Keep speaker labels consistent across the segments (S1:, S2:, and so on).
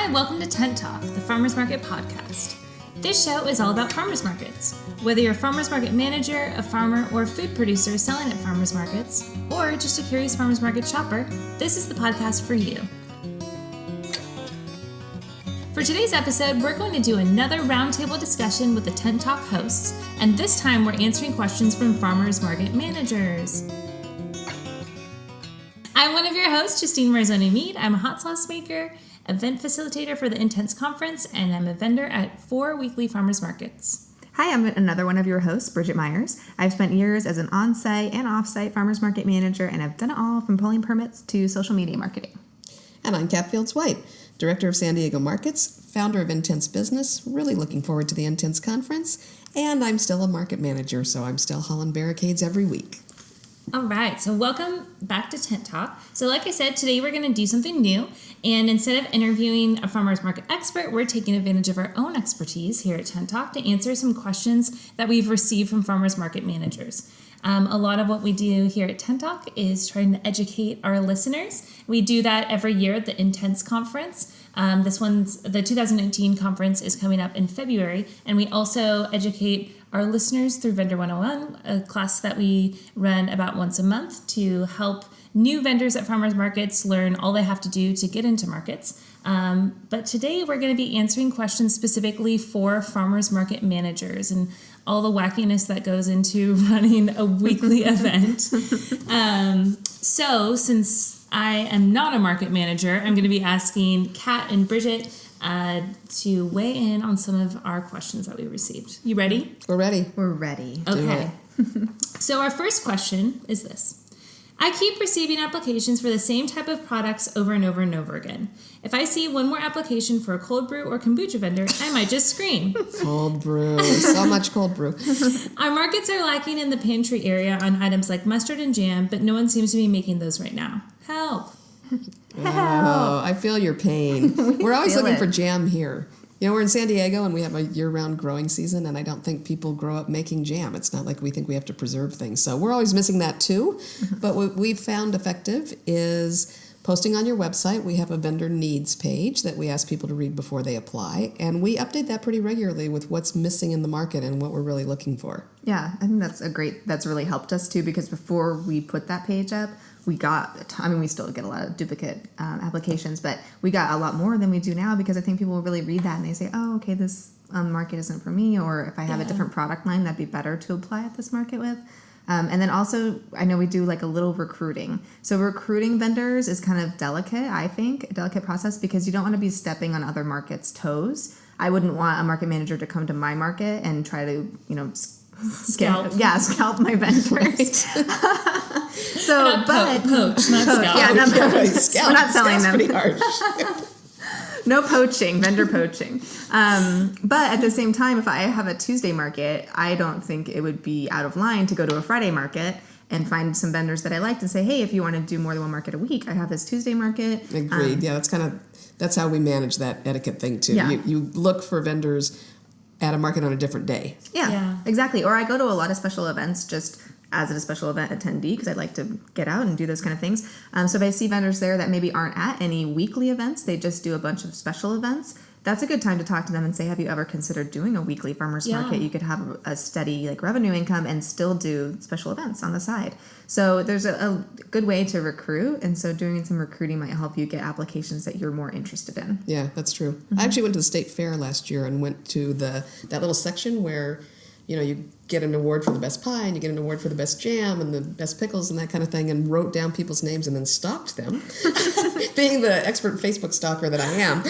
S1: Hi, welcome to Tent Talk, the Farmers Market podcast. This show is all about farmers markets. Whether you're a farmers market manager, a farmer, or a food producer selling at farmers markets, or just a curious farmers market shopper, this is the podcast for you. For today's episode, we're going to do another roundtable discussion with the Tent Talk hosts, and this time we're answering questions from farmers market managers. I'm one of your hosts, Justine Marzoni-Mead. I'm a hot sauce maker, event facilitator for the Intense Conference, and I'm a vendor at 4 weekly farmers markets.
S2: Hi, I'm another one of your hosts, Bridget Myers. I've spent years as an on-site and off-site farmers market manager, and I've done it all from pulling permits to social media marketing.
S3: And I'm Kat Fields-White, Director of San Diego Markets, founder of Intense Business, really looking forward to the Intense Conference, and I'm still a market manager, so I'm still hauling barricades every week.
S1: All right, so welcome back to Tent Talk. So like I said, today we're going to do something new, and instead of interviewing a farmers market expert, we're taking advantage of our own expertise here at Tent Talk to answer some questions that we've received from farmers market managers. A lot of what we do here at Tent Talk is trying to educate our listeners. We do that every year at the Intense Conference. The 2019 conference is coming up in February, and we also educate our listeners through Vendor 101, a class that we run about once a month to help new vendors at farmers markets learn all they have to do to get into markets. But today we're going to be answering questions specifically for farmers market managers and all the wackiness that goes into running a weekly event. So since I am not a market manager, I'm going to be asking Kat and Bridget to weigh in on some of our questions that we received. You ready?
S3: We're ready.
S2: We're ready.
S1: Okay. So our first question is this. I keep receiving applications for the same type of products over and over and over again. If I see one more application for a cold brew or kombucha vendor, I might just scream.
S3: Cold brew. So much cold brew.
S1: Our markets are lacking in the pantry area on items like mustard and jam, but no one seems to be making those right now. Help.
S3: Oh, I feel your pain. We're always looking for jam here. You know, we're in San Diego and we have a year-round growing season, and I don't think people grow up making jam. It's not like we think we have to preserve things. So we're always missing that too. But what we've found effective is posting on your website. We have a vendor needs page that we ask people to read before they apply, and we update that pretty regularly with what's missing in the market and what we're really looking for.
S2: Yeah, I think that's really helped us too, because before we put that page up, we still get a lot of duplicate applications, but we got a lot more than we do now, because I think people will really read that and they say, oh, okay, this market isn't for me, or if I have a different product line, that'd be better to apply at this market with. And then also, I know we do like a little recruiting. So recruiting vendors is kind of delicate, I think, a delicate process, because you don't want to be stepping on other markets' toes. I wouldn't want a market manager to come to my market and try to, scalp my vendors. Right.
S1: Poach, not scalp.
S2: Yeah, not poach.
S3: Scalp.
S2: We're not selling them.
S3: Pretty harsh.
S2: No poaching, vendor poaching. But at the same time, if I have a Tuesday market, I don't think it would be out of line to go to a Friday market and find some vendors that I liked and say, hey, if you want to do more than one market a week, I have this Tuesday market.
S3: Agreed. That's how we manage that etiquette thing too.
S2: Yeah.
S3: You look for vendors at a market on a different day.
S2: Yeah, exactly. Or I go to a lot of special events just as a special event attendee, because I like to get out and do those kind of things. So if I see vendors there that maybe aren't at any weekly events, they just do a bunch of special events, that's a good time to talk to them and say, have you ever considered doing a weekly farmers market? You could have a steady revenue income and still do special events on the side. So there's a good way to recruit, and so doing some recruiting might help you get applications that you're more interested in.
S3: Yeah, that's true. Mm-hmm. I actually went to the state fair last year and went to that little section where you get an award for the best pie, and you get an award for the best jam and the best pickles and that kind of thing, and wrote down people's names and then stalked them. Being the expert Facebook stalker that I am,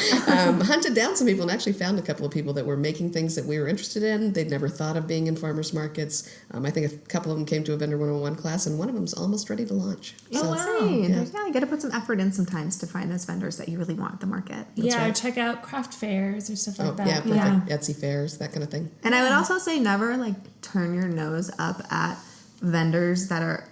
S3: hunted down some people and actually found a couple of people that were making things that we were interested in. They'd never thought of being in farmers markets. I think a couple of them came to a Vendor 101 class, and one of them's almost ready to launch.
S2: Oh, wow. Yeah, you got to put some effort in sometimes to find those vendors that you really want at the market.
S1: That's right. Or check out craft fairs or stuff like that.
S3: Yeah, perfect. Yeah. Etsy fairs, that kind of thing.
S2: And I would also say never turn your nose up at vendors that are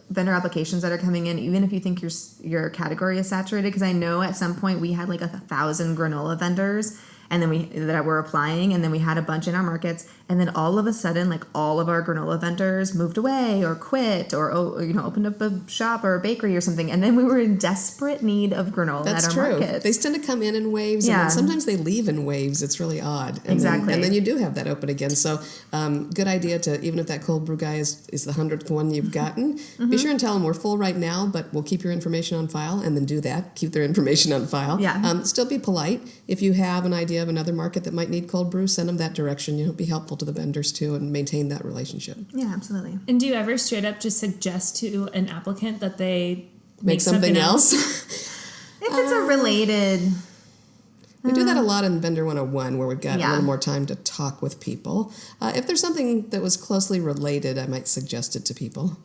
S2: vendor applications that are coming in, even if you think your category is saturated, because I know at some point we had 1,000 granola vendors and then that were applying, and then we had a bunch in our markets, And then all of a sudden, like all of our granola vendors moved away or quit or opened up a shop or a bakery or something. And then we were in desperate need of granola
S3: That's
S2: at our
S3: true.
S2: markets.
S3: They tend to come in waves,
S2: Yeah.
S3: and then sometimes they leave in waves. It's really odd. And
S2: Exactly.
S3: and then you do have that open again. So good idea to, even if that cold brew guy is the 100th one you've gotten, be sure and tell them we're full right now, but we'll keep your information on file, and then do that. Keep their information on file.
S2: Yeah.
S3: Still be polite. If you have an idea of another market that might need cold brew, send them that direction. It'll be helpful to the vendors too, and maintain that relationship.
S2: Yeah, absolutely.
S1: And do you ever straight up just suggest to an applicant that they
S3: Make something else.
S2: If it's a related...
S3: We do that a lot in Vendor 101, where we've got a
S2: Yeah.
S3: little more time to talk with people. If there's something that was closely related, I might suggest it to people.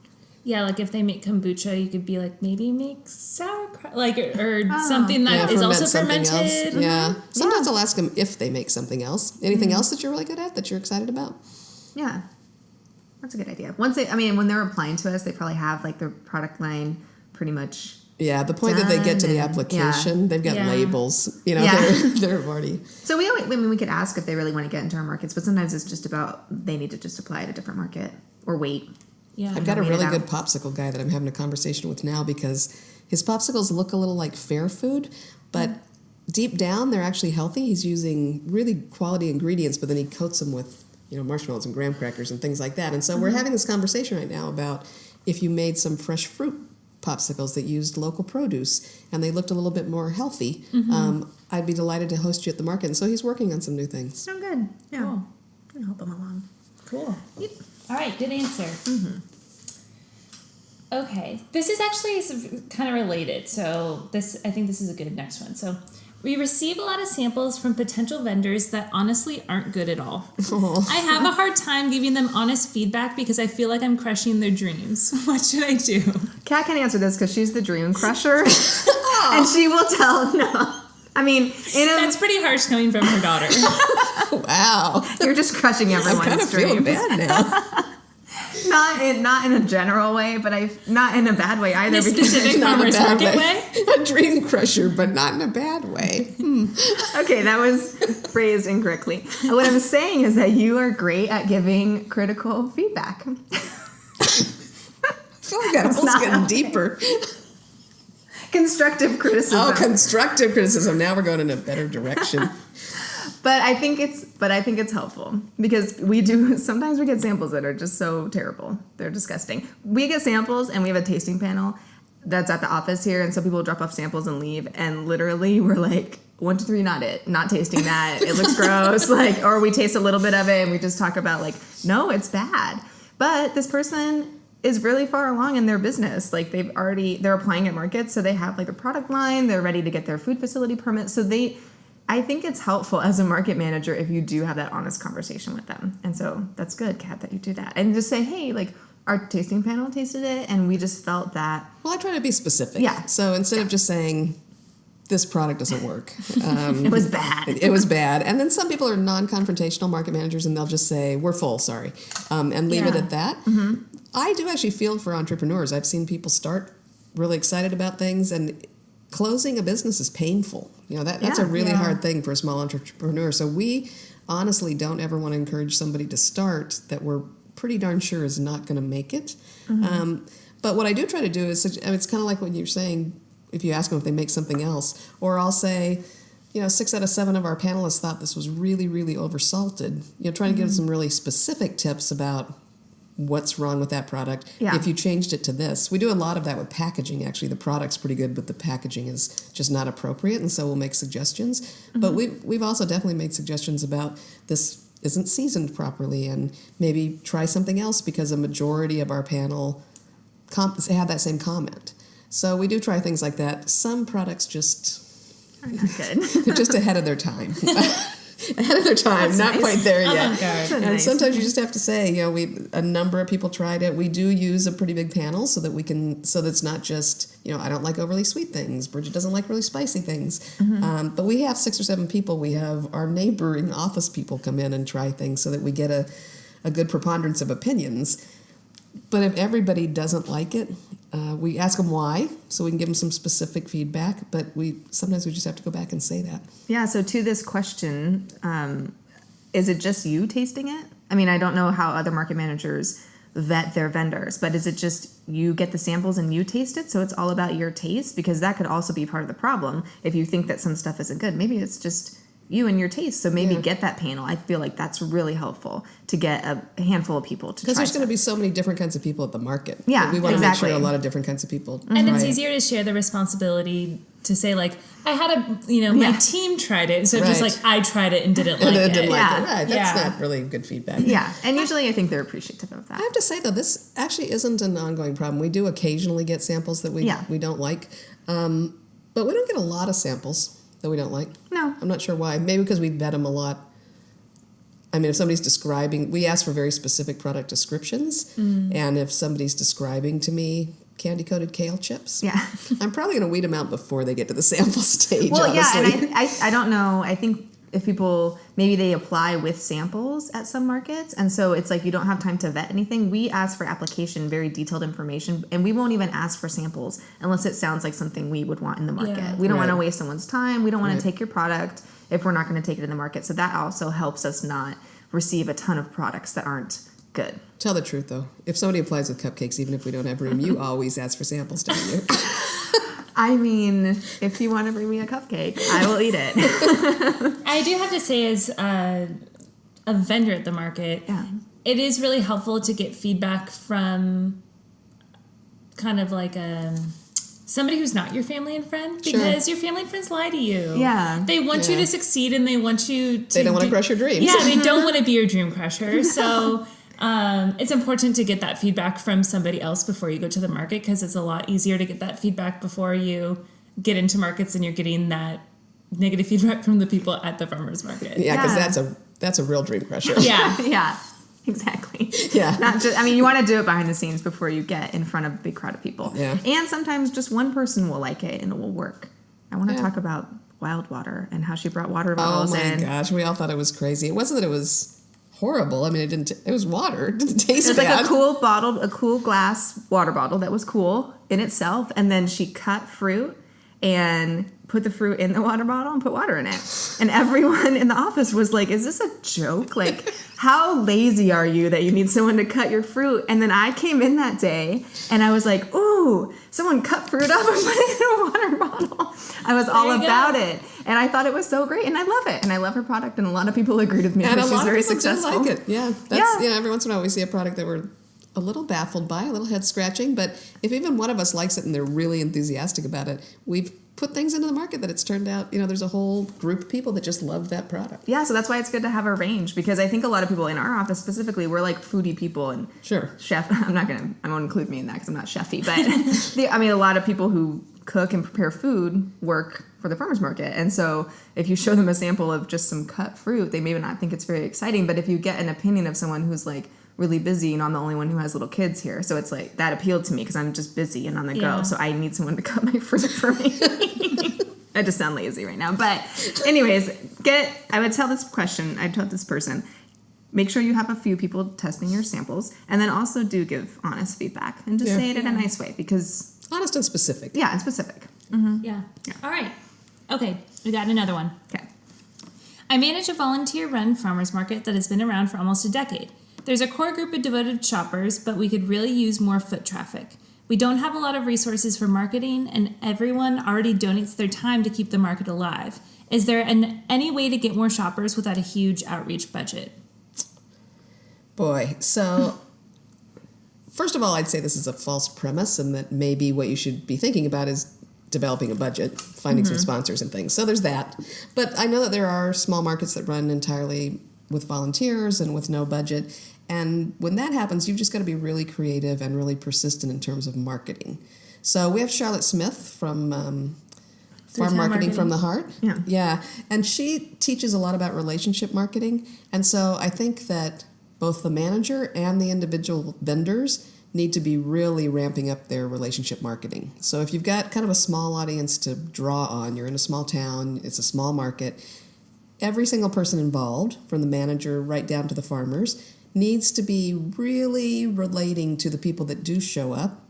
S1: Yeah, like if they make kombucha, you could be like, maybe make sauerkraut, like, or something that is
S3: ferment
S1: also
S3: something
S1: fermented.
S3: else. Yeah. Sometimes I'll ask them if they make something else. Anything else that you're really good at, that you're excited about?
S2: Yeah, that's a good idea. When they're applying to us, they probably have like their product line pretty much.
S3: Yeah, the point that they get to the
S2: Done,
S3: application, they've got
S1: Yeah.
S3: labels. You know,
S2: Yeah.
S3: they're already...
S2: So we could ask if they really want to get into our markets, but sometimes it's just about they need to just apply at a different market or wait.
S1: Yeah.
S3: I've got a
S2: made it
S3: really
S2: out.
S3: good popsicle guy that I'm having a conversation with now, because his popsicles look a little like fair food, but deep down they're actually healthy. He's using really quality ingredients, but then he coats them with marshmallows and graham crackers and things like that. And so we're having this conversation right now about if you made some fresh fruit popsicles that used local produce and they looked a little bit more healthy, I'd be delighted to host you at the market. And so he's working on some new things.
S2: So good. Yeah.
S1: Cool.
S2: I'll help them along.
S1: Cool. All right, good answer. Okay, this is actually kind of related. So I think this is a good next one. So we receive a lot of samples from potential vendors that honestly aren't good at all. I have a hard time giving them honest feedback because I feel like I'm crushing their dreams. What should I do?
S2: Kat can answer this because she's the dream crusher, and she will tell. No, I mean,
S1: That's pretty harsh coming from her daughter.
S3: Wow.
S2: you're just crushing
S3: I'm
S2: everyone's
S3: kind of feeling
S2: dreams.
S3: bad now.
S2: Not in a general way, but not in a bad way either.
S1: This
S2: because-
S1: specific
S3: Not in a
S1: farmer's
S3: bad
S1: market
S3: way.
S1: way?
S3: A dream crusher, but not in a bad way.
S2: Okay, that was phrased incorrectly. What I'm saying is that you are great at giving critical feedback.
S3: I feel like that hole's getting deeper.
S2: Constructive criticism.
S3: Oh, constructive criticism. Now we're going in a better direction.
S2: But I think it's helpful because sometimes we get samples that are just so terrible. They're disgusting. We get samples and we have a tasting panel that's at the office here, and so people drop off samples and leave, and literally we're like, 1, 2, 3, not tasting that. It looks gross. Or we taste a little bit of it and we just talk about no, it's bad. But this person is really far along in their business. They're applying at markets, so they have a product line, they're ready to get their food facility permit. So I think it's helpful as a market manager if you do have that honest conversation with them. And so that's good, Kat, that you do that. And just say, hey, our tasting panel tasted it and we just felt that.
S3: Well, I try to be specific.
S2: Yeah.
S3: So instead of just saying, this product doesn't work.
S2: It was bad.
S3: It was bad. And then some people are non-confrontational market managers and they'll just say, we're full, sorry, and leave it
S1: Yeah.
S3: at that. I do actually feel for entrepreneurs. I've seen people start really excited about things, and closing a business is painful. That's a really hard thing for a small entrepreneur. So we honestly don't ever want to encourage somebody to start that we're pretty darn sure is not going to make it. But what I do try to do is, it's kind of like when you're saying, if you ask them if they make something else, or I'll say, 6 out of 7 of our panelists thought this was really, really oversalted. Trying to give some really specific tips about what's wrong with that product.
S2: Yeah.
S3: If you changed it to this, we do a lot of that with packaging. Actually, the product's pretty good, but the packaging is just not appropriate, and so we'll make suggestions. But we've also definitely made suggestions about this isn't seasoned properly, and maybe try something else because a majority of our panel had that same comment. So we do try things like that. Some products just
S2: Are not good.
S3: they're just ahead of their time. Ahead of their time,
S2: That's
S3: not
S2: nice.
S3: quite there yet.
S1: Avant-garde.
S2: So
S3: And
S2: nice.
S3: sometimes you just have to say, a number of people tried it. We do use a pretty big panel so that it's not just, I don't like overly sweet things. Bridget doesn't like really spicy things. But we have 6 or 7 people. We have our neighboring office people come in and try things so that we get a good preponderance of opinions. But if everybody doesn't like it, we ask them why, so we can give them some specific feedback. But sometimes we just have to go back and say that.
S2: Yeah, so to this question, is it just you tasting it? I mean, I don't know how other market managers vet their vendors, but is it just you get the samples and you taste it, so it's all about your taste? Because that could also be part of the problem if you think that some stuff isn't good. Maybe it's just you and your taste, so maybe get that panel. I feel like that's really helpful to get a handful of people to try.
S3: Because there's going to be so many different kinds of people at the market.
S2: Yeah,
S3: we want to make
S2: exactly.
S3: sure a lot of different kinds of people
S1: And it's
S3: try it.
S1: easier to share the responsibility to say, like, I had my team tried it, so just
S3: Right.
S1: like, I tried it and didn't like
S3: And
S1: it.
S3: it didn't like
S2: Yeah.
S3: it. Right. That's
S1: Yeah.
S3: not really good feedback.
S2: Yeah, and usually I think they're appreciative of
S3: I
S2: that.
S3: have to say, though, this actually isn't an ongoing problem. We do occasionally get samples that we don't like, but we don't get a lot of samples that we don't like.
S2: No.
S3: I'm not sure why. Maybe because we vet them a lot. I mean, if somebody's describing, we ask for very specific product descriptions, and if somebody's describing to me candy-coated kale chips, I'm probably going to weed them out before they get to the sample stage,
S2: Well,
S3: honestly.
S2: yeah, and I don't know. I think if people, maybe they apply with samples at some markets, and so it's like you don't have time to vet anything. We ask for application, very detailed information, and we won't even ask for samples unless it sounds like something we would want in the market.
S1: Yeah.
S2: We don't want to
S3: Right.
S2: waste someone's time. We don't want
S3: Right.
S2: to take your product if we're not going to take it in the market. So that also helps us not receive a ton of products that aren't good.
S3: Tell the truth, though. If somebody applies with cupcakes, even if we don't have room, you always ask for samples, don't you?
S2: I mean, if you want to bring me a cupcake, I will eat it.
S1: I do have to say, as a vendor at the market, it is really helpful to get feedback from kind of like somebody who's not your family and friend, because your family and friends lie to you.
S2: Yeah.
S1: They want you to succeed, and they want you to...
S3: They don't want to crush your dreams.
S1: Yeah, they don't want to be your dream crusher. So it's important to get that feedback from somebody else before you go to the market, because it's a lot easier to get that feedback before you get into markets and you're getting that negative feedback from the people at the farmers market.
S3: Yeah, because
S2: Yeah.
S3: that's a real dream crusher.
S1: Yeah.
S2: Yeah, exactly.
S3: Yeah.
S2: Not just, I mean, you want to do it behind the scenes before you get in front of a big crowd of people.
S3: Yeah.
S2: And sometimes just one person will like it and it will work. I want to
S3: Yeah.
S2: talk about Wild Water and how she brought water
S3: Oh
S2: bottles
S3: my
S2: in.
S3: gosh, we all thought it was crazy. It wasn't that it was horrible. I mean, it was water. It didn't taste
S2: It was
S3: bad.
S2: like a cool glass water bottle that was cool in itself. And then she cut fruit and put the fruit in the water bottle and put water in it. And everyone in the office was like, is this a joke? Like, how lazy are you that you need someone to cut your fruit? And then I came in that day and I was like, ooh, someone cut fruit up and put it in a water bottle. I was all
S1: you go.
S2: about it. And I thought it was so great. And I love it. And I love her product. And a lot of people agreed with me
S3: and a
S2: because she's
S3: lot of
S2: very
S3: people
S2: successful.
S3: do like it. Yeah,
S2: Yeah.
S3: every once in a while we see a product that we're a little baffled by, a little head scratching. But if even one of us likes it and they're really enthusiastic about it, we've put things into the market that it's turned out, there's a whole group of people that just love that product.
S2: Yeah, so that's why it's good to have a range, because I think a lot of people in our office specifically, we're like foodie people and
S3: Sure.
S2: chef. I won't include me in that because I'm not chefy, but a lot of people who cook and prepare food work for the farmer's market. And so if you show them a sample of just some cut fruit, they may not think it's very exciting. But if you get an opinion of someone who's like really busy, and I'm the only one who has little kids here, so it's like that appealed to me because I'm just busy and on the
S1: Yeah.
S2: go. So I need someone to cut my fruit for me. I just sound lazy right now. But anyways, I would tell this person, make sure you have a few people testing your samples, and then also do give honest feedback and just say it in a nice way, because
S3: Honest and specific.
S2: yeah, it's specific.
S1: Yeah. All right. Okay, we got another one.
S2: Okay.
S1: I manage a volunteer-run farmers market that has been around for almost a decade. There's a core group of devoted shoppers, but we could really use more foot traffic. We don't have a lot of resources for marketing, and everyone already donates their time to keep the market alive. Is there any way to get more shoppers without a huge outreach budget?
S3: Boy, so first of all, I'd say this is a false premise, and that maybe what you should be thinking about is developing a budget, finding some sponsors and things. So there's that. But I know that there are small markets that run entirely with volunteers and with no budget. And when that happens, you've just got to be really creative and really persistent in terms of marketing. So we have Charlotte Smith from Farm Marketing from the Heart.
S2: Yeah.
S3: Yeah. And she teaches a lot about relationship marketing. And so I think that both the manager and the individual vendors need to be really ramping up their relationship marketing. So if you've got kind of a small audience to draw on, you're in a small town, it's a small market, every single person involved, from the manager right down to the farmers, needs to be really relating to the people that do show up,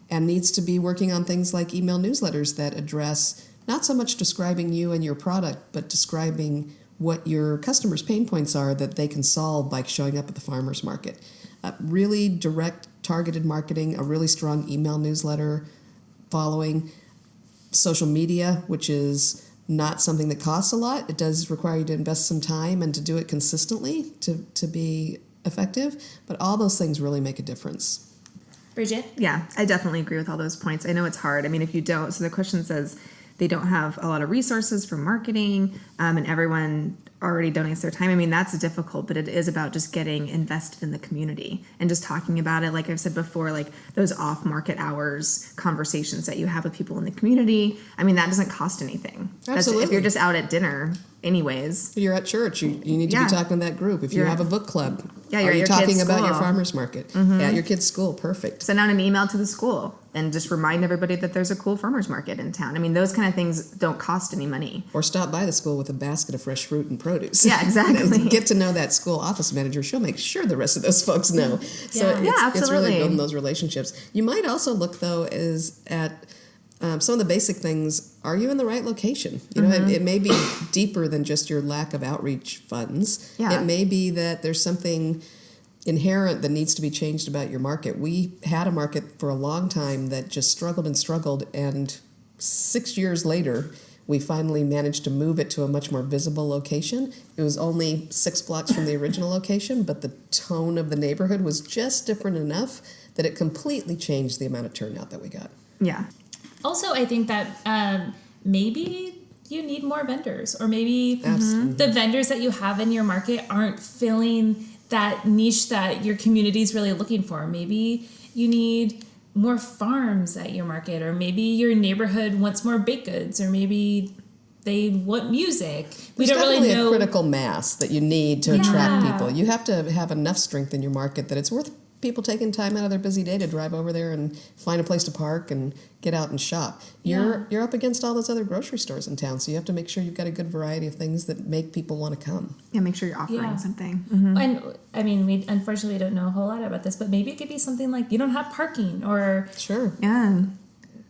S3: and needs to be working on things like email newsletters that address not so much describing you and your product, but describing what your customers' pain points are that they can solve by showing up at the farmers market. Really direct, targeted marketing, a really strong email newsletter following, social media, which is not something that costs a lot. It does require you to invest some time and to do it consistently to be effective, but all those things really make a difference.
S1: Bridget?
S2: Yeah, I definitely agree with all those points. I know it's hard. I mean, if you don't, so the question says they don't have a lot of resources for marketing, and everyone already donates their time. I mean, that's difficult, but it is about just getting invested in the community and just talking about it. Like I've said before, like those off-market hours conversations that you have with people in the community. I mean, that doesn't cost anything.
S3: Absolutely.
S2: If you're just out at dinner anyways.
S3: You're at church, you need to
S2: Yeah.
S3: be talking to that group. If you
S2: You're
S3: have a
S2: at-
S3: book club,
S2: Yeah, you're
S3: are
S2: at
S3: you
S2: your
S3: talking
S2: kid's
S3: about your
S2: school.
S3: farmer's market? At your kid's school, perfect.
S2: Send out an email to the school and just remind everybody that there's a cool farmer's market in town. I mean, those kind of things don't cost any money.
S3: Or stop by the school with a basket of fresh fruit and produce.
S2: Yeah, exactly.
S3: Get to know that school office manager. She'll make sure the rest of those folks know. So
S1: Yeah.
S3: it's,
S2: Yeah,
S3: it's really
S2: absolutely.
S3: building those relationships. You might also look, though, at some of the basic things. Are you in the right location? You know, it may be deeper than just your lack of outreach funds.
S2: Yeah.
S3: It may be that there's something inherent that needs to be changed about your market. We had a market for a long time that just struggled, and 6 years later, we finally managed to move it to a much more visible location. It was only 6 blocks from the original location, but the tone of the neighborhood was just different enough that it completely changed the amount of turnout that we got.
S2: Yeah.
S1: Also, I think that maybe you need more vendors, or maybe
S3: Absolutely.
S1: the vendors that you have in your market aren't filling that niche that your community is really looking for. Maybe you need more farms at your market, or maybe your neighborhood wants more baked goods, or maybe they want music. We
S3: There's
S1: don't really
S3: definitely
S1: know.
S3: a critical mass that you need to
S1: Yeah.
S3: attract people. You have to have enough strength in your market that it's worth people taking time out of their busy day to drive over there and find a place to park and get out and shop. You're up against all those other grocery stores in town, so you have to make sure you've got a good variety of things that make people want to come.
S2: Yeah, make sure you're offering
S1: Yeah.
S2: something.
S1: And I mean, we unfortunately don't know a whole lot about this, but maybe it could be something like you don't have parking, or
S3: Sure.
S2: Yeah.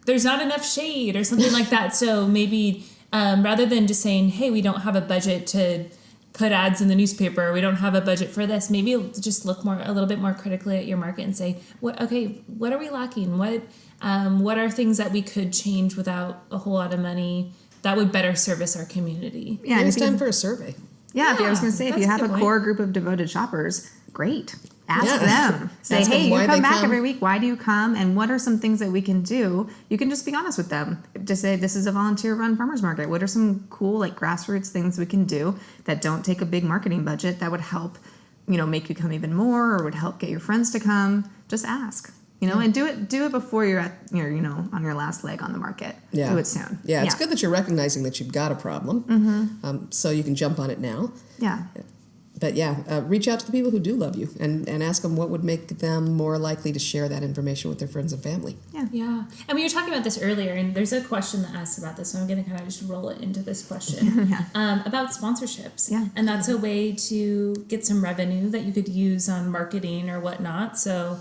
S1: there's not enough shade, or something like that. So maybe rather than just saying, hey, we don't have a budget to put ads in the newspaper, or we don't have a budget for this, maybe just look a little bit more critically at your market and say, what are we lacking? What are things that we could change without a whole lot of money that would better service our community?
S2: Yeah.
S3: Maybe
S2: And
S3: it's
S2: if you,
S3: time for a survey.
S2: yeah, if I was going to say, if
S1: that's
S2: you
S1: a
S2: have a
S1: good
S2: core
S1: point.
S2: group of devoted shoppers, great. Ask
S3: Yeah.
S2: them. Say,
S3: Ask them
S2: hey, you
S3: why
S2: come
S3: they
S2: back
S3: come.
S2: every week. Why do you come? And what are some things that we can do? You can just be honest with them. Just say, this is a volunteer-run farmer's market. What are some cool, like, grassroots things we can do that don't take a big marketing budget that would help, make you come even more, or would help get your friends to come? Just ask, and do it before you're at on your last leg on the market.
S3: Yeah.
S2: Do it soon.
S3: Yeah, it's good that you're recognizing that you've got a problem, so you can jump on it now.
S2: Yeah.
S3: But reach out to the people who do love you and ask them what would make them more likely to share that information with their friends and family.
S1: Yeah. And we were talking about this earlier, and there's a question that asks about this, so I'm going to kind of just roll it into this question about sponsorships.
S2: Yeah.
S1: And that's a way to get some revenue that you could use on marketing or whatnot. So,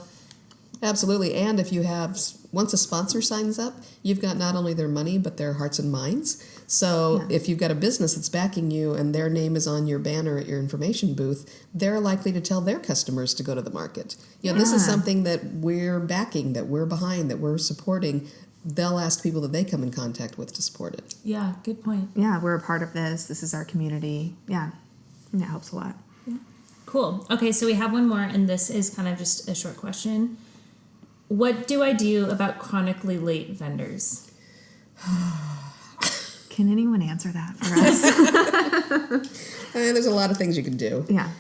S3: Absolutely. And if you have, once a sponsor signs up, you've got not only their money, but their hearts and minds. So if you've got a business that's backing you and their name is on your banner at your information booth, they're likely to tell their customers to go to the market. This is something that we're backing, that we're behind, that we're supporting. They'll ask people that they come in contact with to support it.
S1: yeah, good point.
S2: Yeah, we're a part of this. This is our community. Yeah. And it helps a lot.
S1: Cool. Okay, so we have one more, and this is kind of just a short question. What do I do about chronically late vendors?
S2: Can anyone answer that for us?
S3: There's a lot of things you can do.
S2: Yeah.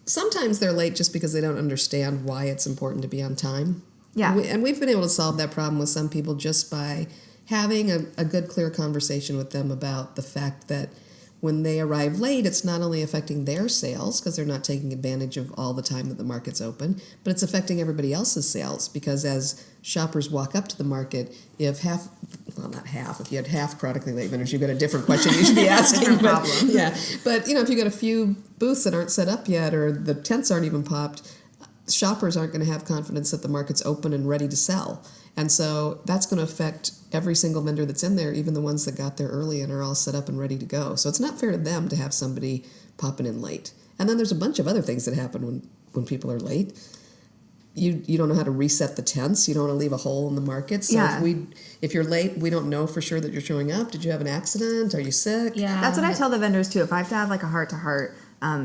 S3: Sometimes they're late just because they don't understand why it's important to be on time.
S2: Yeah.
S3: And we've been able to solve that problem with some people just by having a good, clear conversation with them about the fact that when they arrive late, it's not only affecting their sales because they're not taking advantage of all the time that the market's open, but it's affecting everybody else's sales because as shoppers walk up to the market, if if you had half chronically late vendors, you've got a different question you should be asking. But if you've got a few booths that aren't set up yet or the tents aren't even popped, shoppers aren't going to have confidence that the market's open and ready to sell. And so that's going to affect every single vendor that's in there, even the ones that got there early and are all set up and ready to go. So it's not fair to them to have somebody popping in late. And then there's a bunch of other things that happen when people are late. You don't know how to reset the tents. You don't want to leave a hole in the market. So if you're late, we don't know for sure that you're showing up. Did you have an accident? Are you sick?
S1: Yeah.
S2: That's what I tell the vendors too. If I have to have like a heart-to-heart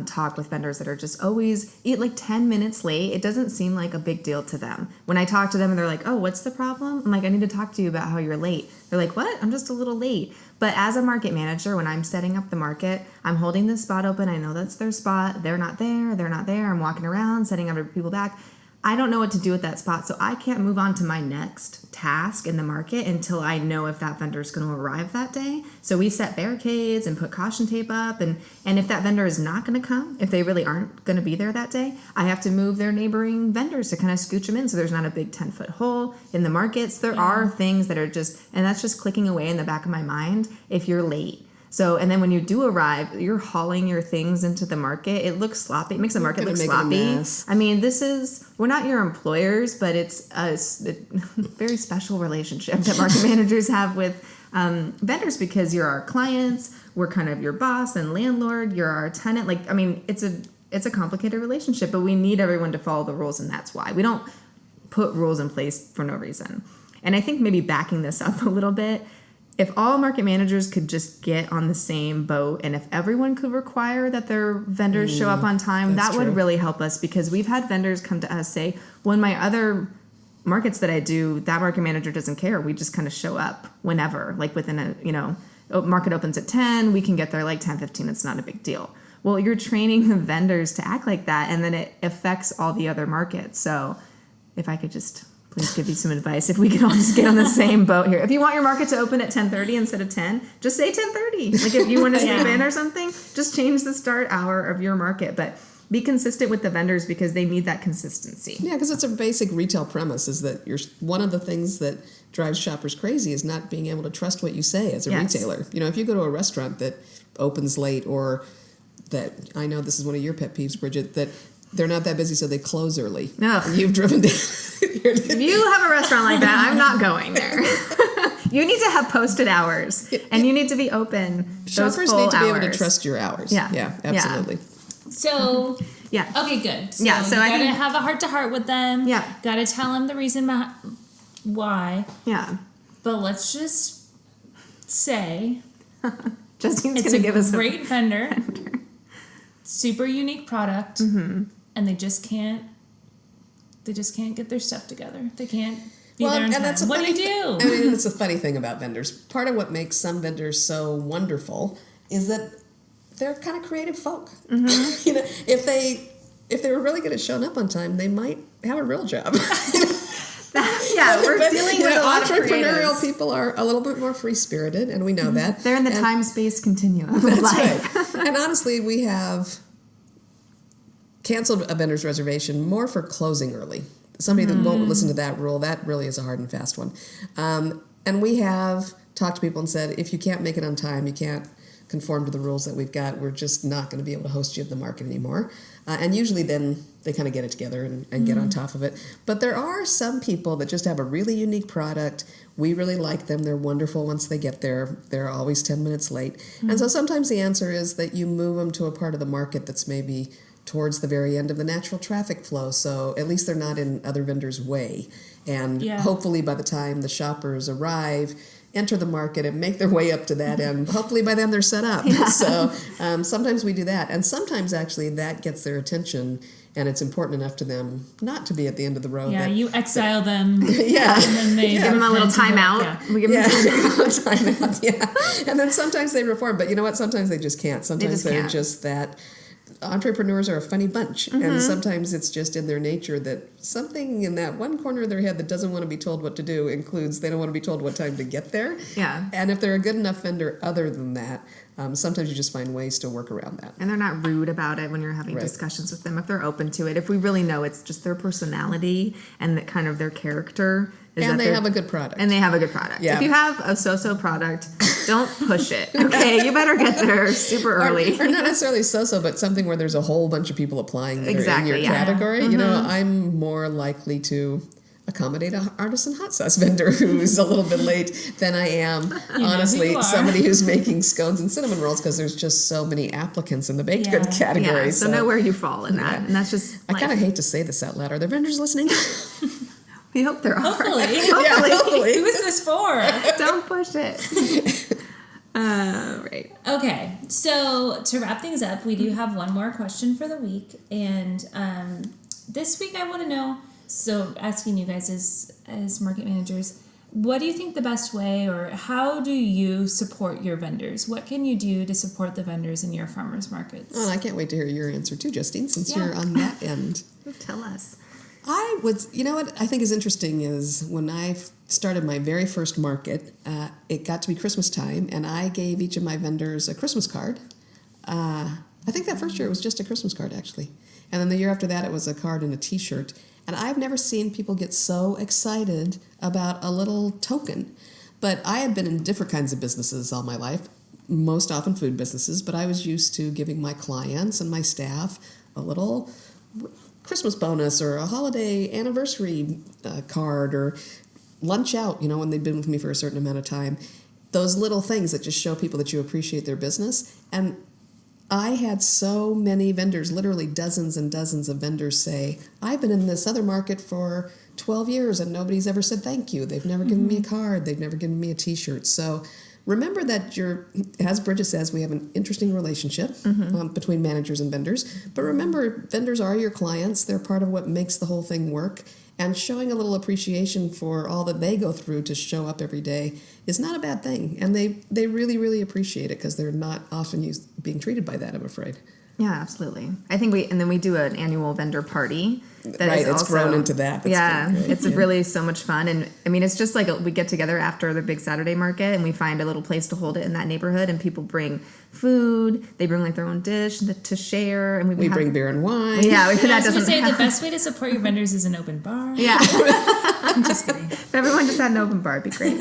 S2: talk with vendors that are just always like 10 minutes late, it doesn't seem like a big deal to them. When I talk to them and they're like, oh, what's the problem? I'm like, I need to talk to you about how you're late. They're like, what? I'm just a little late. But as a market manager, when I'm setting up the market, I'm holding this spot open. I know that's their spot. They're not there. They're not there. I'm walking around, setting other people back. I don't know what to do with that spot, so I can't move on to my next task in the market until I know if that vendor is going to arrive that day. So we set barricades and put caution tape up, and if that vendor is not going to come, if they really aren't going to be there that day, I have to move their neighboring vendors to kind of scooch them in so there's not a big 10-foot hole in the markets. There are things that are just, and that's just clicking away in the back of my mind if you're late. So, and then when you do arrive, you're hauling your things into the market. It looks sloppy. It makes the market look sloppy. I mean, we're not your employers, but it's a very special relationship that market managers have with vendors because you're our clients. We're kind of your boss and landlord. You're our tenant. Like, I mean, it's a complicated relationship, but we need everyone to follow the rules, and that's why. We don't put rules in place for no reason. And I think maybe backing this up a little bit, if all market managers could just get on the same boat and if everyone could require that their vendors show up on time, that would really help us, because we've had vendors come to us say, well, in my other markets that I do, that market manager doesn't care. We just kind of show up whenever, like within market opens at 10, we can get there like 10:15. It's not a big deal. Well, you're training the vendors to act like that, and then it affects all the other markets. So if I could just please give you some advice. If we could all just get on the same boat here. If you want your market to open at 10:30 instead of 10, just say 10:30. Like if you want to sleep in or something, just change the start hour of your market. But be consistent with the vendors because they need that consistency.
S3: Yeah, because it's a basic retail premise is that one of the things that drives shoppers crazy is not being able to trust what you say as a retailer. You know, if you go to a restaurant that opens late, or that, I know this is one of your pet peeves, Bridget, that they're not that busy, so they close early.
S2: No.
S3: You've driven down.
S2: If you have a restaurant like that, I'm not going there. You need to have posted hours, and you need to be open.
S3: Shoppers need to be able to trust your hours.
S2: Yeah,
S3: absolutely.
S1: Yeah. So, okay, good. So,
S2: so
S1: you gotta have a heart-to-heart with them. Yeah. Gotta tell them the reason why.
S2: Yeah.
S1: But let's just say
S2: Justine's going to give us
S1: a great vendor, super unique product, and they just can't get their stuff together. They can't be there in time. What do you do?
S3: I mean, it's a funny thing about vendors. Part of what makes some vendors so wonderful is that they're kind of creative folk. You know, if they were really good at showing up on time, they might have a real job.
S2: We're dealing with a lot of
S3: entrepreneurial people are a little bit more free-spirited, and we know that.
S2: They're in the time-space continuum of
S3: that's
S2: life.
S3: Right. And honestly, we have canceled a vendor's reservation more for closing early. Somebody that won't listen to that rule, that really is a hard and fast one. And we have talked to people and said, if you can't make it on time, you can't conform to the rules that we've got, we're just not going to be able to host you at the market anymore. And usually then they kind of get it together and get on top of it. But there are some people that just have a really unique product. We really like them. They're wonderful once they get there. They're always 10 minutes late. And so sometimes the answer is that you move them to a part of the market that's maybe towards the very end of the natural traffic flow. So at least they're not in other vendors' way. And hopefully by the time the shoppers arrive, enter the market and make their way up to that end. Hopefully by then they're set up. So sometimes we do that. And sometimes actually that gets their attention and it's important enough to them not to be at the end of the road.
S1: Yeah, you exile them.
S2: And then they give them a little timeout.
S3: We give them a timeout. And then sometimes they reform. But you know what? Sometimes they just can't. Sometimes they're just that. Entrepreneurs are a funny bunch, and sometimes it's just in their nature that something in that one corner of their head that doesn't want to be told what to do includes they don't want to be told what time to get there. Yeah. And if they're a good enough vendor other than that, sometimes you just find ways to work around that.
S2: And they're not rude about it when you're having discussions with them if they're open to it. If we really know it's just their personality and that kind of their character.
S3: And they have a good product.
S2: And they have a good product. Yeah. If you have a so-so product, don't push it. Okay, you better get there super early.
S3: Or not necessarily so-so, but something where there's a whole bunch of people applying that are in your category. You know, I'm more likely to accommodate an artisan hot sauce vendor who's a little bit late than I am, honestly,
S1: you are.
S3: somebody who's making scones and cinnamon rolls, because there's just so many applicants in the baked good category.
S2: Yeah, so know where you fall in that. And that's just
S3: I kind of hate to say this out loud. Are there vendors listening?
S2: we hope there are.
S1: Hopefully.
S3: Yeah, hopefully.
S1: Who is this for?
S2: Don't push it. Right.
S1: Okay, so to wrap things up, we do have one more question for the week, and this week I want to know. So, asking you guys as market managers, what do you think the best way, or how do you support your vendors? What can you do to support the vendors in your farmers markets?
S3: Oh, I can't wait to hear your answer too, Justine, since you're on that end.
S2: Tell us.
S3: I would, you know what I think is interesting is when I started my very first market, it got to be Christmas time, and I gave each of my vendors a Christmas card. I think that first year it was just a Christmas card, actually. And then the year after that, it was a card and a T-shirt. And I've never seen people get so excited about a little token. But I had been in different kinds of businesses all my life, most often food businesses, but I was used to giving my clients and my staff a little Christmas bonus or a holiday anniversary card or lunch out, you know, when they've been with me for a certain amount of time. Those little things that just show people that you appreciate their business. And I had so many vendors, literally dozens and dozens of vendors say, I've been in this other market for 12 years and nobody's ever said thank you. They've never given me a card. They've never given me a T-shirt. So remember that as Bridget says, we have an interesting relationship between managers and vendors. But remember, vendors are your clients. They're part of what makes the whole thing work. And showing a little appreciation for all that they go through to show up every day is not a bad thing. And they really, really appreciate it because they're not often being treated by that, I'm afraid.
S2: Yeah, absolutely. I think we do an annual vendor party.
S3: Right, it's grown into that. That's
S2: it's really so much fun. And I mean, it's just like we get together after the big Saturday market and we find a little place to hold it in that neighborhood, and people bring food, they bring like their own dish to share. And
S3: we bring beer and wine.
S2: Yeah,
S1: I was going to say the best way to support your vendors is an open bar.
S2: Yeah.
S1: I'm just kidding.
S2: If everyone just had an open bar, it'd be great.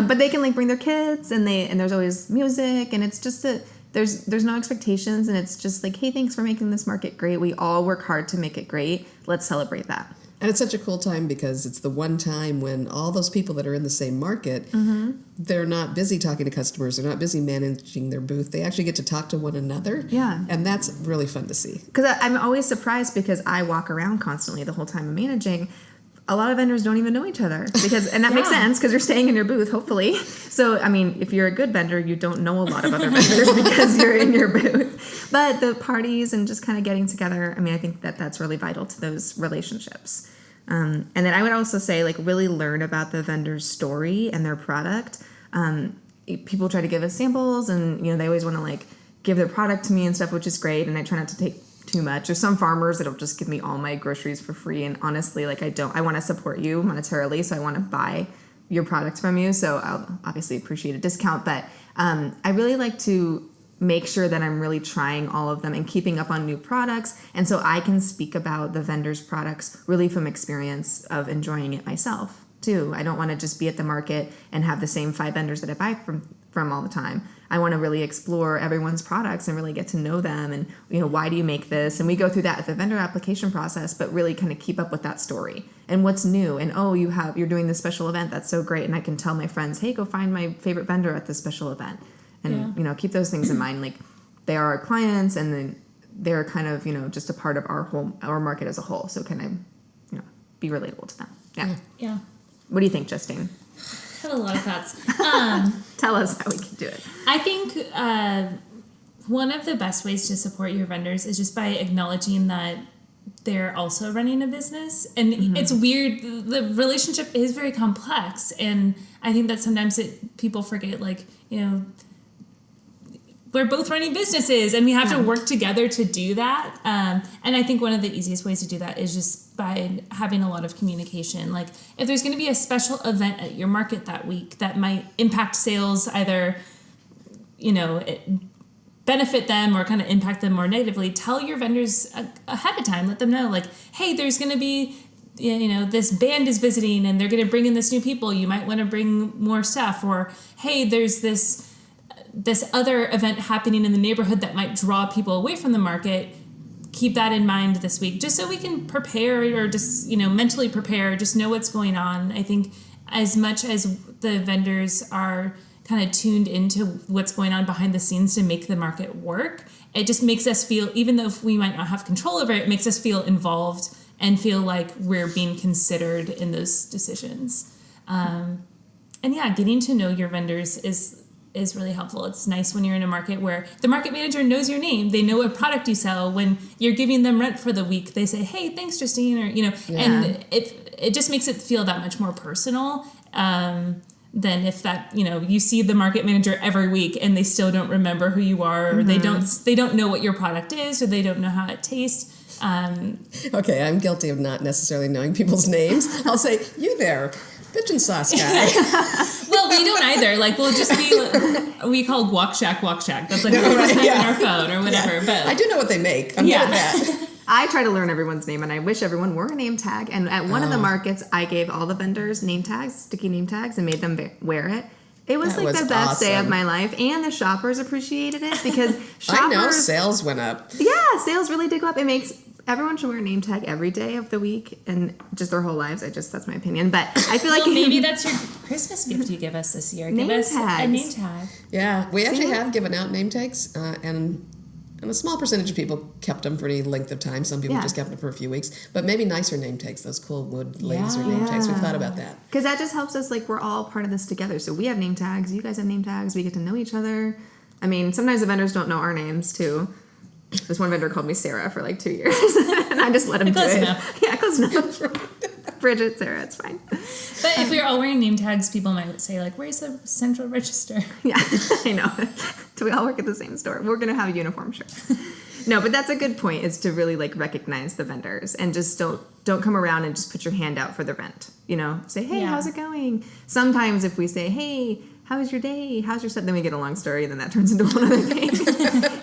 S2: But they can like bring their kids, and there's always music, and it's just there's no expectations, and it's just like, hey, thanks for making this market great. We all work hard to make it great. Let's celebrate that.
S3: And it's such a cool time because it's the one time when all those people that are in the same market, they're not busy talking to customers. They're not busy managing their booth. They actually get to talk to one another.
S2: Yeah.
S3: And that's really fun to see.
S2: Because I'm always surprised because I walk around constantly the whole time I'm managing. A lot of vendors don't even know each other and that makes sense because you're staying in your booth, hopefully. So, I mean, if you're a good vendor, you don't know a lot of other vendors because you're in your booth. But the parties and just kind of getting together, I mean, I think that's really vital to those relationships. And then I would also say, like, really learn about the vendor's story and their product. People try to give us samples, and, you know, they always want to, like, give their product to me and stuff, which is great. And I try not to take too much. There's some farmers that'll just give me all my groceries for free, and honestly, like, I want to support you monetarily, so I want to buy your product from you, so I'll obviously appreciate a discount, but I really like to make sure that I'm really trying all of them and keeping up on new products, and so I can speak about the vendor's products really from experience of enjoying it myself too. I don't want to just be at the market and have the same 5 vendors that I buy from all the time. I want to really explore everyone's products and really get to know them, and, you know, why do you make this? And we go through that at the vendor application process, but really kind of keep up with that story and what's new. And you're doing this special event. That's so great. And I can tell my friends, hey, go find my favorite vendor at this special event. And, you know, keep those things in mind. Like, they are our clients, and then they're kind of, you know, just a part of our market as a whole. So can I, you know, be relatable to them? Yeah.
S1: Yeah.
S2: What do you think, Justine?
S1: I have a lot of thoughts.
S2: Tell us how we can do it.
S1: I think one of the best ways to support your vendors is just by acknowledging that they're also running a business. And it's weird. The relationship is very complex. And I think that sometimes people forget, like, you know, we're both running businesses and we have to work together to do that. And I think one of the easiest ways to do that is just by having a lot of communication. Like, if there's going to be a special event at your market that week that might impact sales, either, you know, benefit them or kind of impact them more negatively, tell your vendors ahead of time. Let them know, like, hey, there's going to be, you know, this band is visiting and they're going to bring in this new people. You might want to bring more stuff. Or, hey, there's this other event happening in the neighborhood that might draw people away from the market. keep that in mind this week, just so we can prepare or just, mentally prepare, just know what's going on. I think as much as the vendors are kind of tuned into what's going on behind the scenes to make the market work, it just makes us feel, even though we might not have control over it, it makes us feel involved and feel like we're being considered in those decisions. And yeah, getting to know your vendors is really helpful. It's nice when you're in a market where the market manager knows your name. They know what product you sell. When you're giving them rent for the week, they say, "Hey, thanks, Justine," or and it just makes it feel that much more personal than if that you see the market manager every week and they still don't remember who you are, or they don't know what your product is, or they don't know how it tastes.
S3: Okay, I'm guilty of not necessarily knowing people's names. I'll say, "You there, pigeon sauce guy."
S1: Well, we don't either. Like, we'll just be, we call guac shack. That's like what we type in our phone or whatever.
S3: Yeah.
S1: But
S3: I do know what they make. I'm good at that.
S2: I try to learn everyone's name, and I wish everyone wore a name tag. And at one of the markets, I gave all the vendors name tags, sticky name tags, and made them wear it. It was
S3: That
S2: like
S3: was
S2: the best day of
S3: awesome.
S2: my life, and the shoppers appreciated it because shoppers.
S3: I know sales went up.
S2: Yeah, sales really did go up. It makes everyone should wear a name tag every day of the week and just their whole lives. That's my opinion. But I feel like
S1: well, maybe that's your Christmas gift you give us this year. Give us a name tag.
S3: Yeah, we actually have given out name tags, and a small percentage of people kept them for any length of time. Some people just kept them for a few weeks. But maybe nicer name tags, those cool wood laser name tags. We've thought about that.
S2: Because that just helps us, like, we're all part of this together. So we have name tags, you guys have name tags, we get to know each other. I mean, sometimes the vendors don't know our names, too. This one vendor called me Sarah for like 2 years, and I just let him do it.
S1: Enough.
S2: Yeah, close enough. Bridget, Sarah, it's fine.
S1: But if we were all wearing name tags, people might say, like, "Where's the central register?"
S2: Yeah, I know. Do we all work at the same store? We're going to have a uniform shirt. No, but that's a good point, is to really, like, recognize the vendors and just don't come around and just put your hand out for the rent. Say, "Hey, how's it going?" Sometimes if we say, "Hey, how was your day? How's your stuff?" Then we get a long story, and then that turns into one other thing.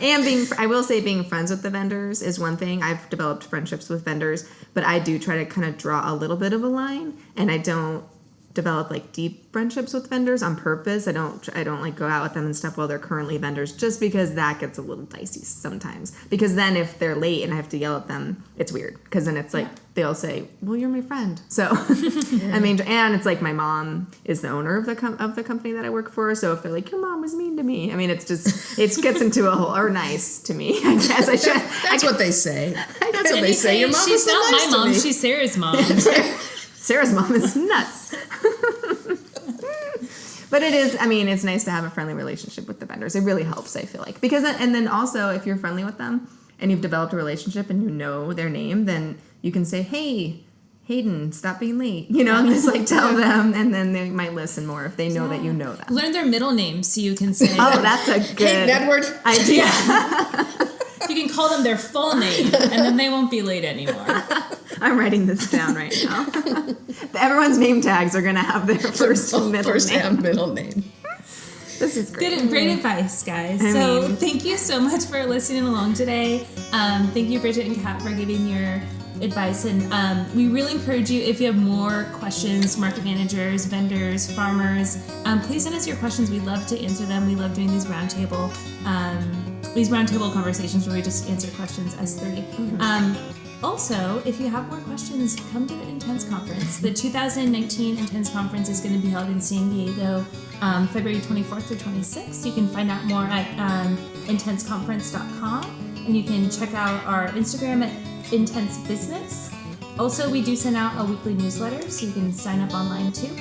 S2: And I will say being friends with the vendors is one thing. I've developed friendships with vendors, but I do try to kind of draw a little bit of a line, and I don't develop like deep friendships with vendors on purpose. I don't like go out with them and stuff while they're currently vendors, just because that gets a little dicey sometimes. Because then if they're late and I have to yell at them, it's weird. Because then it's like they'll say, "Well, you're my friend." So I mean, and it's like my mom is the owner of the company that I work for. So if they're like, "Your mom was mean to me," I mean, it gets into a whole, or nice to me. I guess I should.
S3: That's what they say. That's what they say. Your mom
S1: She's
S3: was so
S1: not
S3: nice
S1: my mom.
S3: to me.
S1: She's Sarah's mom.
S2: Sarah's mom is nuts. But it is, I mean, it's nice to have a friendly relationship with the vendors. It really helps, I feel like. Because, and then also, if you're friendly with them and you've developed a relationship and you know their name, then you can say, "Hey, Hayden, stop being late," and just like tell them, and then they might listen more if they know that you know them.
S1: Learn their middle name so you can say,
S2: Oh, that's a good
S3: Hayden Edward.
S2: idea.
S1: you can call them their full name, and then they won't be late anymore.
S2: I'm writing this down right now. Everyone's name tags are going to have their first and middle name. This is great.
S1: Great advice, guys.
S2: I mean,
S1: thank you so much for listening along today. Thank you, Bridget and Kat, for giving your advice. And we really encourage you, if you have more questions, market managers, vendors, farmers, please send us your questions. We love to answer them. We love doing these roundtable conversations where we just answer questions as three. Also, if you have more questions, come to the Intense Conference. The 2019 Intense Conference is going to be held in San Diego, February 24th through 26th. You can find out more at intenseconference.com, and you can check out our Instagram at Intense Business. Also, we do send out a weekly newsletter, so you can sign up online too.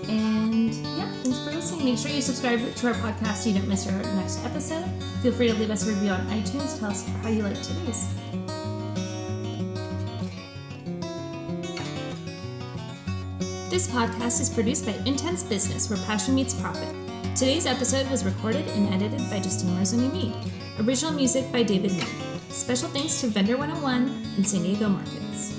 S1: And yeah, thanks for listening. Make sure you subscribe to our podcast so you don't miss our next episode. Feel free to leave us a review on iTunes. Tell us how you like today's. This podcast is produced by Intense Business, where passion meets profit. Today's episode was recorded and edited by Justine Marzoni-Mead. Original music by David Mead. Special thanks to Vendor 101 and San Diego Markets.